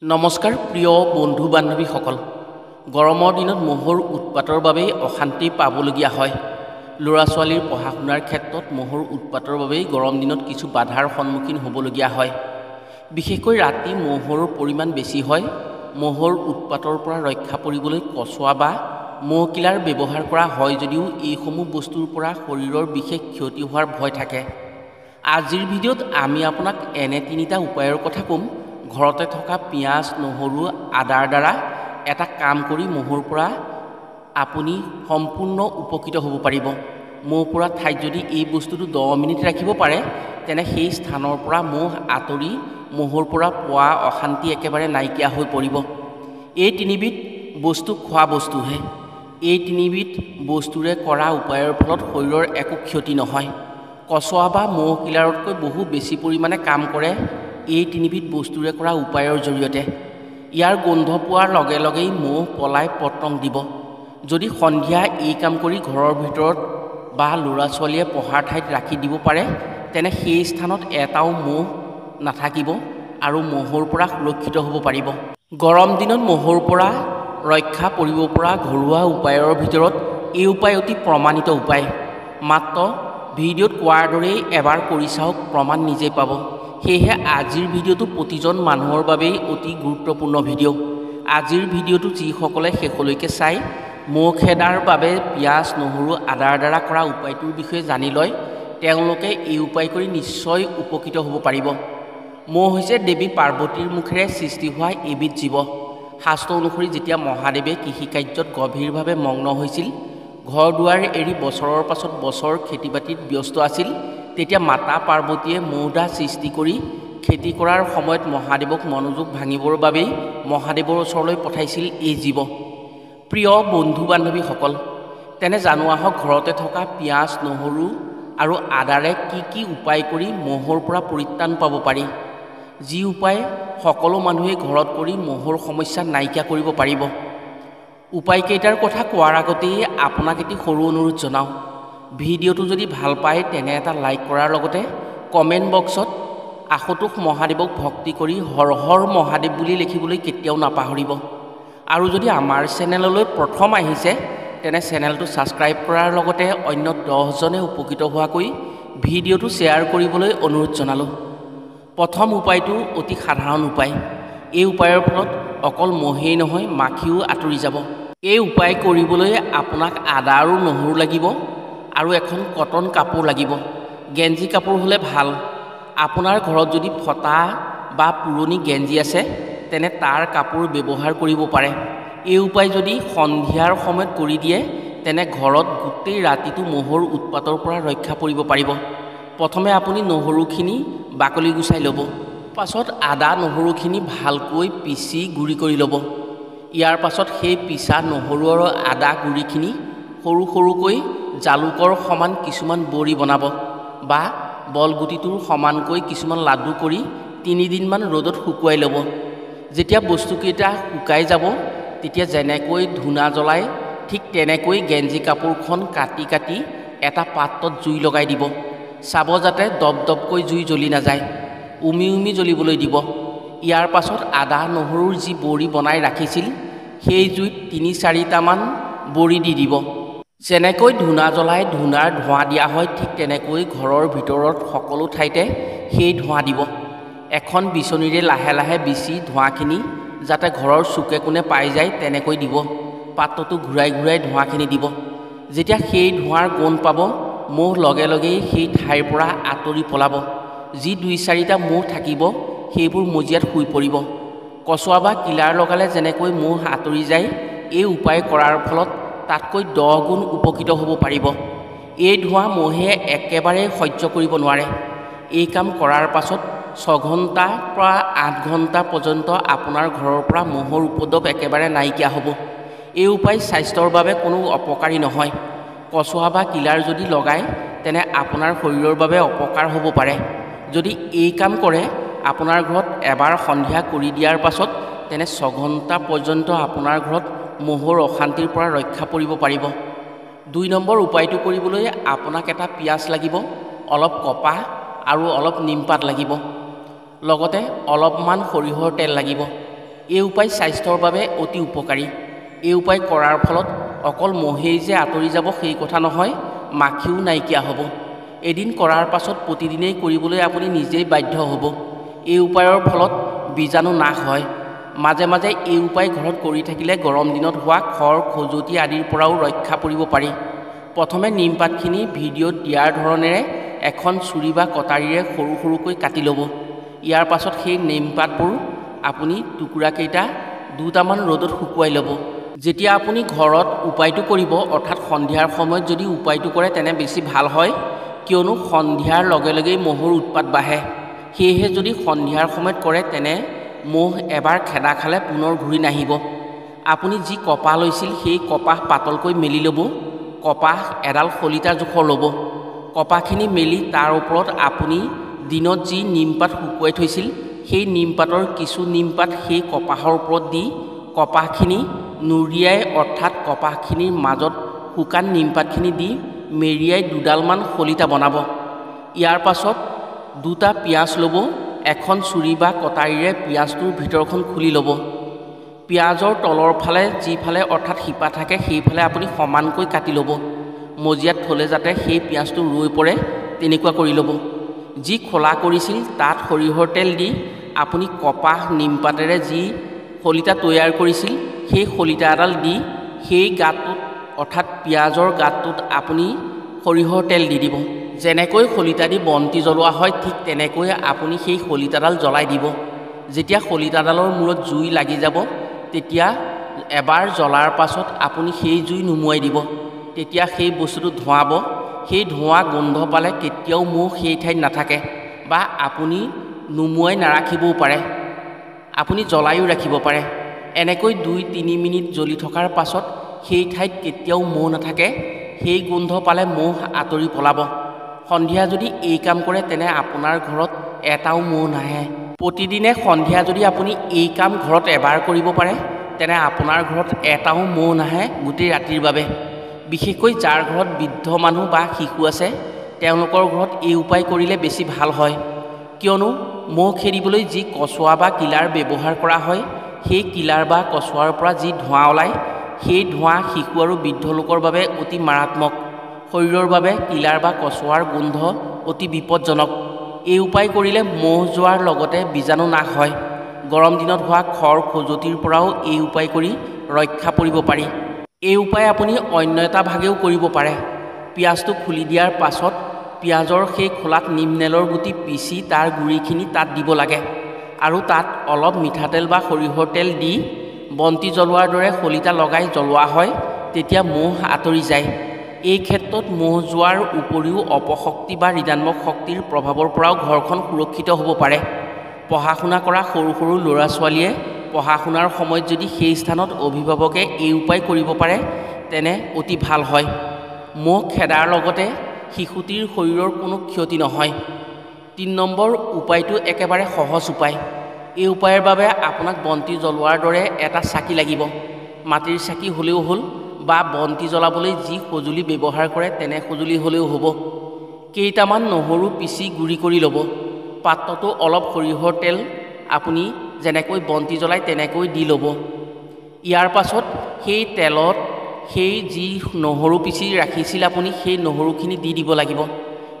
নমস্কাৰ প্ৰিয় বন্ধু বান্ধৱীসকল গৰমৰ দিনত মহৰ উৎপাতৰ বাবে অশান্তি পাবলগীয়া হয় ল'ৰা ছোৱালীৰ পঢ়া শুনাৰ ক্ষেত্ৰত মহৰ উৎপাতৰ বাবে গৰম দিনত কিছু বাধাৰ সন্মুখীন হ'বলগীয়া হয় বিশেষকৈ ৰাতি মহৰ পৰিমাণ বেছি হয় মহৰ উৎপাতৰ পৰা ৰক্ষা পৰিবলৈ কচুৱা বা মহ কিলাৰ ব্যৱহাৰ কৰা হয় যদিও এইসমূহ বস্তুৰ পৰা শৰীৰৰ বিশেষ ক্ষতি হোৱাৰ ভয় থাকে আজিৰ ভিডিঅ'ত আমি আপোনাক এনে তিনিটা উপায়ৰ কথা ক'ম ঘৰতে থকা পিয়াজ নহৰু আদাৰ দ্বাৰা এটা কাম কৰি মহৰ পৰা আপুনি সম্পূৰ্ণ উপকৃত হ'ব পাৰিব মহ পৰা ঠাইত যদি এই বস্তুটো 10 মিনিট ৰাখিব পাৰে তেনে সেই স্থানৰ পৰা মহ আঁতৰি মহৰ পৰা পোৱা অশান্তি একেবাৰে নাইকিয়া হৈ পৰিব এই তিনিবিধ বস্তু খোৱা বস্তুহে এই তিনিবিধ বস্তুৰে কৰা উপায়ৰ ফলত শৰীৰৰ একো ক্ষতি নহয় কচুৱা বা মহ কিলাৰতকৈ বহু বেছি পৰিমাণে কাম কৰে এই তিনিবিধ বস্তুৰে কৰা উপায়ৰ জৰিয়তে ইয়াৰ গোন্ধ পোৱাৰ লগে লগেই মহ পলাই পতং দিব যদি সন্ধিয়া এই কাম কৰি ঘৰৰ ভিতৰত বা ল'ৰা ছোৱালীয়ে পঢ়াৰ ঠাইত ৰাখি দিব পাৰে তেনে সেই স্থানত এটাও মহ নাথাকিব আৰু মহৰ পৰা সুৰক্ষিত হ'ব পাৰিব গৰম দিনত মহৰ পৰা ৰক্ষা পৰিব পৰা ঘৰুৱা উপায়ৰ ভিতৰত এই উপায় অতি প্ৰমাণিত উপায় মাত্ৰ ভিডিঅ'ত কোৱাৰ দৰেই এবাৰ কৰি চাওক প্ৰমাণ নিজে পাব সেয়েহে আজিৰ ভিডিঅ'টো প্ৰতিজন মানুহৰ বাবেই অতি গুৰুত্বপূৰ্ণ ভিডিঅ' আজিৰ ভিডিঅ'টো যিসকলে শেষলৈকে চাই মহ খেদাৰ বাবে পিয়াজ নহৰু আদাৰ দ্বাৰা কৰা উপায়টোৰ বিষয়ে জানি লয় তেওঁলোকে এই উপায় কৰি নিশ্চয় উপকৃত হ'ব পাৰিব মহ হৈছে দেৱী পাৰ্বতীৰ মুখেৰে সৃষ্টি হোৱা এবিধ জীৱ শাস্ত্ৰ অনুসৰি যেতিয়া মহাদেৱে কৃষি কাৰ্যত গভীৰভাৱে মগ্ন হৈছিল ঘৰ দুৱাৰ এৰি বছৰৰ পাছত বছৰ খেতি বাতিত ব্যস্ত আছিল তেতিয়া মাতা পাৰ্বতীয়ে মৌদা সৃষ্টি কৰি খেতি কৰাৰ সময়ত মহাদেৱক মনোযোগ ভাঙিবৰ বাবেই মহাদেৱৰ ওচৰলৈ পঠাইছিল এই জীৱ প্ৰিয় বন্ধু বান্ধৱীসকল তেনে জানো আহক ঘৰতে থকা পিয়াজ নহৰু আৰু আদাৰে কি উপায় কৰি মহৰ পৰা পৰিত্ৰাণ পাব পাৰি যি উপায় সকলো মানুহে ঘৰত কৰি মহৰ সমস্যা নাইকিয়া কৰিব পাৰিব উপায়কেইটাৰ কথা কোৱাৰ আগতেই আপোনাক এটি সৰু অনুৰোধ জনাওঁ ভিডিঅ'টো যদি ভাল পায় তেনে এটা লাইক কৰাৰ লগতে কমেণ্ট বক্সত আশতোষ মহাদেৱক ভক্তি কৰি হৰ হৰ মহাদেৱ বুলি লিখিবলৈ কেতিয়াও নাপাহৰিব আৰু যদি আমাৰ চেনেললৈ প্ৰথম আহিছে তেনে চেনেলটো ছাবস্ক্ৰাইব কৰাৰ লগতে অন্য 10 জনে উপকৃত হোৱাকৈ ভিডিঅ'টো শ্বেয়াৰ কৰিবলৈ অনুৰোধ জনালোঁ প্ৰথম উপায়টো অতি সাধাৰণ উপায় এই উপায়ৰ ফলত অকল মহেই নহয় মাখিও আঁতৰি যাব এই উপায় কৰিবলৈ আপোনাক আদা আৰু নহৰু লাগিব আৰু এখন কটন কাপোৰ লাগিব গেঞ্জি কাপোৰ হ'লে ভাল আপোনাৰ ঘৰত যদি ফটা বা পুৰণি গেঞ্জি আছে তেনে তাৰ কাপোৰ ব্যৱহাৰ কৰিব পাৰে এই উপায় যদি সন্ধিয়াৰ সময়ত কৰি দিয়ে তেনে ঘৰত গোটেই ৰাতিটো মহৰ উৎপাতৰ পৰা ৰক্ষা পৰিব পাৰিব প্ৰথমে আপুনি নহৰুখিনি বাকলি গুচাই ল'ব পাছত আদা নহৰুখিনি ভালকৈ পিচি গুড়ি কৰি ল'ব ইয়াৰ পাছত সেই পিচা নহৰু আৰু আদা গুড়িখিনি সৰু সৰুকৈ জালুকৰ সমান কিছুমান বড়ি বনাব বা বলগুটিটোৰ সমানকৈ কিছুমান লাডু কৰি 3 দিনমান ৰ'দত শুকুৱাই ল'ব যেতিয়া বস্তুকেইটা শুকাই যাব তেতিয়া যেনেকৈ ধূনা জ্বলাই ঠিক তেনেকৈ গেঞ্জি কাপোৰখন কাটি এটা পাত্ৰত জুই লগাই দিব চাব যাতে দপদপকৈ জুই জ্বলি নাযায় উমি জ্বলিবলৈ দিব ইয়াৰ পাছত আদা নহৰুৰ যি বড়ি বনাই ৰাখিছিল সেই জুইত 3-4টামান বড়ি দি দিব যেনেকৈ ধূনা জ্বলাই ধূনাৰ ধোঁৱা দিয়া হয় ঠিক তেনেকৈ ঘৰৰ ভিতৰত সকলো ঠাইতে সেই ধোঁৱা দিব এখন বিচনীৰে লাহে লাহে বিচি ধোঁৱাখিনি যাতে ঘৰৰ চুকে কোণে পাই যায় তেনেকৈ দিব পাত্ৰটো ঘূৰাই ধোঁৱাখিনি দিব যেতিয়া সেই ধোঁৱাৰ গোন্ধ পাব মহ লগে লগেই সেই ঠাইৰ পৰা আঁতৰি পলাব যি 2-4টা মহ থাকিব সেইবোৰ মজিয়াত শুই পৰিব কচুৱা বা কিলাৰ লগালে যেনেকৈ মহ আঁতৰি যায় এই উপায় কৰাৰ ফলত তাতকৈ 10 গুণ উপকৃত হ'ব পাৰিব এই ধোঁৱা মহে একেবাৰে সহ্য কৰিব নোৱাৰে এই কাম কৰাৰ পাছত 6 ঘণ্টাৰ পৰা 8 ঘণ্টা পৰ্যন্ত আপোনাৰ ঘৰৰ পৰা মহৰ উপদ্ৰৱ একেবাৰে নাইকিয়া হ'ব এই উপায় স্বাস্থ্যৰ বাবে কোনো অপকাৰী নহয় কচুৱা বা কিলাৰ যদি লগায় তেনে আপোনাৰ শৰীৰৰ বাবে অপকাৰ হ'ব পাৰে যদি এই কাম কৰে আপোনাৰ ঘৰত এবাৰ সন্ধিয়া কৰি দিয়াৰ পাছত তেনে 6 ঘণ্টা পৰ্যন্ত আপোনাৰ ঘৰত মহৰ অশান্তিৰ পৰা ৰক্ষা পৰিব পাৰিব 2 নম্বৰ উপায়টো কৰিবলৈ আপোনাক এটা পিয়াজ লাগিব অলপ কপাহ আৰু অলপ নিমপাত লাগিব লগতে অলপমান সৰিয়হৰ তেল লাগিব এই উপায় স্বাস্থ্যৰ বাবে অতি উপকাৰী। এই উপায় কৰাৰ ফলত অকল মহেই যে আঁতৰি যাব সেই কথা নহয়, মাখিও নাইকিয়া হ'ব। এদিন কৰাৰ পাছত প্ৰতিদিনেই কৰিবলৈ আপুনি নিজেই বাধ্য হ'ব। এই উপায়ৰ ফলত বীজাণু নাশ হয়। মাজে মাজে এই উপায় ঘৰত কৰি থাকিলে গৰম দিনত হোৱা খৰ খজুৱতি আদিৰ পৰাও ৰক্ষা পৰিব পাৰি। প্ৰথমে নিমপাতখিনি ভিডিঅ'ত দিয়াৰ ধৰণেৰে এখন ছুৰী বা কটাৰীৰে সৰু সৰুকৈ কাটি ল'ব। ইয়াৰ পাছত সেই নিমপাতবোৰ আপুনি টুকুৰাকেইটা দুটামান ৰ'দত শুকুৱাই ল'ব। যেতিয়া আপুনি ঘৰত উপায়টো কৰিব, অৰ্থাৎ সন্ধিয়াৰ সময়ত যদি উপায়টো কৰে তেনে বেছি ভাল হয়, কিয়নো সন্ধিয়াৰ লগে লগেই মহৰ উৎপাত বাঢ়ে। সেয়েহে যদি সন্ধিয়াৰ সময়ত কৰে তেনে মহ এবাৰ খেদা খালে পুনৰ ঘূৰি নাহিব। আপুনি যি কপাহ লৈছিল সেই কপাহ পাতলকৈ মেলি ল'ব। কপাহ এডাল শলিতা জোখৰ ল'ব। কপাহখিনি মেলি তাৰ ওপৰত আপুনি দিনত যি নিমপাত শুকুৱাই থৈছিল সেই নিমপাতৰ কিছু নিমপাত সেই কপাহৰ ওপৰত দি কপাহখিনি নুৰিয়াই, অৰ্থাৎ কপাহখিনিৰ মাজত শুকান নিমপাতখিনি দি মেৰিয়াই দুডালমান শলিতা বনাব। ইয়াৰ পাছত দুটা পিঁয়াজ ল'ব। এখন ছুৰী বা কটাৰীৰে পিঁয়াজটোৰ ভিতৰখন খুলি ল'ব। পিঁয়াজৰ তলৰ ফালে যিফালে অৰ্থাৎ শিপা থাকে সেইফালে আপুনি সমানকৈ কাটি ল'ব। মজিয়াত থ'লে যাতে সেই পিঁয়াজটো ৰৈ পৰে তেনেকুৱা কৰি ল'ব। যি খোলা কৰিছিল তাত সৰিয়হৰ তেল দি আপুনি কপাহ নিমপাতেৰে যি শলিতা তৈয়াৰ কৰিছিল সেই শলিতা এডাল দি সেই গাঁতটোত অৰ্থাৎ পিঁয়াজৰ গাঁতটোত আপুনি সৰিয়হৰ তেল দি দিব। যেনেকৈ শলিতা দি বন্তি জ্বলোৱা হয় ঠিক তেনেকৈ আপুনি সেই শলিতাডাল জ্বলাই দিব। যেতিয়া শলিতাডালৰ মূৰত জুই লাগি যাব তেতিয়া এবাৰ জ্বলাৰ পাছত আপুনি সেই জুই নুমুৱাই দিব। তেতিয়া সেই বস্তুটো ধোঁৱাব। সেই ধোঁৱা গোন্ধ পালে কেতিয়াও মহ সেই ঠাইত নাথাকে, বা আপুনি নুমুৱাই নাৰাখিবও পাৰে, আপুনি জ্বলাইও ৰাখিব পাৰে। এনেকৈ 2-3 মিনিট জ্বলি থকাৰ পাছত সেই ঠাইত কেতিয়াও মহ নাথাকে। সেই গোন্ধ পালে মহ আঁতৰি পলাব। সন্ধিয়া যদি এই কাম কৰে তেনে আপোনাৰ ঘৰত এটাও মহ নাহে। প্ৰতিদিনে সন্ধিয়া যদি আপুনি এই কাম ঘৰত এবাৰ কৰিব পাৰে তেনে আপোনাৰ ঘৰত এটাও মহ নাহে গোটেই ৰাতিৰ বাবে। বিশেষকৈ যাৰ ঘৰত বৃদ্ধ মানুহ বা শিশু আছে তেওঁলোকৰ ঘৰত এই উপায় কৰিলে বেছি ভাল হয়, কিয়নো মহ খেদিবলৈ যি কচুৱা বা কিলাৰ ব্যৱহাৰ কৰা হয় সেই কিলাৰ বা কচুৱাৰ পৰা যি ধোঁৱা ওলায় সেই ধোঁৱা শিশু আৰু বৃদ্ধ লোকৰ বাবে অতি মাৰাত্মক। শৰীৰৰ বাবে কিলাৰ বা কচুৱাৰ গোন্ধ অতি বিপদজনক। এই উপায় কৰিলে মহ যোৱাৰ লগতে বীজাণু নাশ হয়। গৰম দিনত হোৱা খৰ খজুৱতিৰ পৰাও এই উপায় কৰি ৰক্ষা পৰিব পাৰি। এই উপায় আপুনি অন্য এটা ভাগেও কৰিব পাৰে। পিঁয়াজটো খুলি দিয়াৰ পাছত পিঁয়াজৰ সেই খোলাত নিমনেলৰ গুটি পিচি তাৰ গুড়িখিনি তাত দিব লাগে আৰু তাত অলপ মিঠাতেল বা সৰিয়হৰ তেল দি বন্তি জ্বলোৱাৰ দৰে শলিতা লগাই জ্বলোৱা হয়, তেতিয়া মহ আঁতৰি যায়। এই ক্ষেত্ৰত মহ যোৱাৰ উপৰিও অপশক্তি বা ঋণাত্মক শক্তিৰ প্ৰভাৱৰ পৰাও ঘৰখন সুৰক্ষিত হ'ব পাৰে। পঢ়া শুনা কৰা সৰু সৰু ল'ৰা ছোৱালীয়ে পঢ়া শুনাৰ সময়ত যদি সেই স্থানত অভিভাৱকে এই উপায় কৰিব পাৰে তেনে অতি ভাল হয়। মহ খেদাৰ লগতে শিশুটিৰ শৰীৰৰ কোনো ক্ষতি নহয়। 3 নম্বৰ উপায়টো একেবাৰে সহজ উপায়। এই উপায়ৰ বাবে আপোনাক বন্তি জ্বলোৱাৰ দৰে এটা চাকি লাগিব। মাটিৰ চাকি হ'লেও হ'ল বা বন্তি জ্বলাবলৈ যি সঁজুলি ব্যৱহাৰ কৰে তেনে সঁজুলি হ'লেও হ'ব। কেইটামান নহৰু পিচি গুড়ি কৰি ল'ব। পাত্ৰটো অলপ সৰিয়হৰ তেল আপুনি যেনেকৈ বন্তি জ্বলাই তেনেকৈ দি ল'ব। ইয়াৰ পাছত সেই তেলত সেই যি নহৰু পিচি ৰাখিছিল আপুনি সেই নহৰুখিনি দি দিব লাগিব।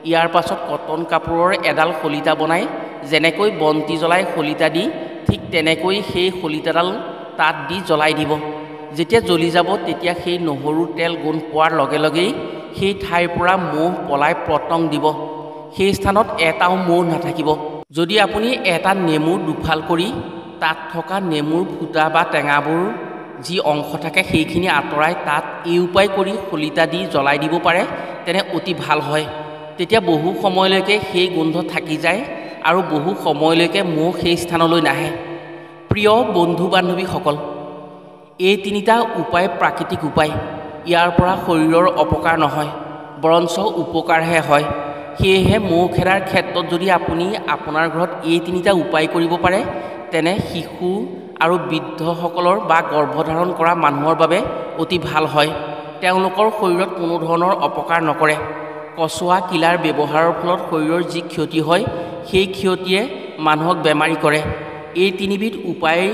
ইয়াৰ পাছত কটন কাপোৰৰ এডাল শলিতা বনাই যেনেকৈ বন্তি জ্বলাই শলিতা দি ঠিক তেনেকৈ সেই শলিতাডাল তাত দি জ্বলাই দিব। যেতিয়া জ্বলি যাব তেতিয়া সেই নহৰুৰ তেল গোন্ধ পোৱাৰ লগে লগেই সেই ঠাইৰ পৰা মহ পলাই পতং দিব। সেই স্থানত এটাও মহ নাথাকিব। যদি আপুনি এটা নেমু দুফাল কৰি তাত থকা নেমুৰ ফুটা বা টেঙাবোৰ যি অংশ থাকে সেইখিনি আঁতৰাই তাত এই উপায় কৰি শলিতা দি জ্বলাই দিব পাৰে তেনে অতি ভাল হয়। তেতিয়া বহু সময়লৈকে সেই গোন্ধ থাকি যায় আৰু বহু সময়লৈকে মহ সেই স্থানলৈ নাহে। প্ৰিয় বন্ধু বান্ধৱীসকল, এই 3টা উপায় প্ৰাকৃতিক উপায়। ইয়াৰ পৰা শৰীৰৰ অপকাৰ নহয়, বৰঞ্চ উপকাৰহে হয়। সেয়েহে মহ খেদাৰ ক্ষেত্ৰত যদি আপুনি আপোনাৰ ঘৰত এই 3টা উপায় কৰিব পাৰে তেনে শিশু আৰু বৃদ্ধসকলৰ বা গৰ্ভধাৰণ কৰা মানুহৰ বাবে অতি ভাল হয়। তেওঁলোকৰ শৰীৰত কোনো ধৰণৰ অপকাৰ নকৰে। কচুৱা কিলাৰ ব্যৱহাৰৰ ফলত শৰীৰৰ যি ক্ষতি হয় সেই ক্ষতিয়ে মানুহক বেমাৰী কৰে। এই 3বিধ উপায়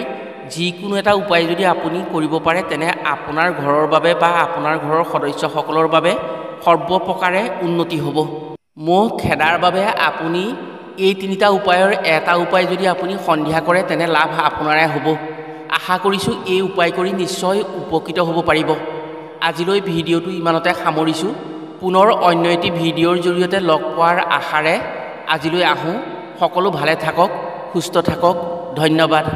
যিকোনো এটা উপায় যদি আপুনি কৰিব পাৰে তেনে আপোনাৰ ঘৰৰ বাবে বা আপোনাৰ ঘৰৰ সদস্যসকলৰ বাবে সৰ্বপ্ৰকাৰে উন্নতি হ'ব। মহ খেদাৰ বাবে আপুনি এই তিনিটা উপায়ৰ এটা উপায় যদি আপুনি সন্ধিয়া কৰে তেনে লাভ আপোনাৰে হ'ব। আশা কৰিছোঁ এই উপায় কৰি নিশ্চয় উপকৃত হ'ব পাৰিব। আজিলৈ ভিডিঅ'টো ইমানতে সামৰিছোঁ। পুনৰ অন্য এটি ভিডিঅ'ৰ জৰিয়তে লগ পোৱাৰ আশাৰে আজিলৈ আহোঁ। সকলো ভালে থাকক, সুস্থ থাকক। ধন্যবাদ।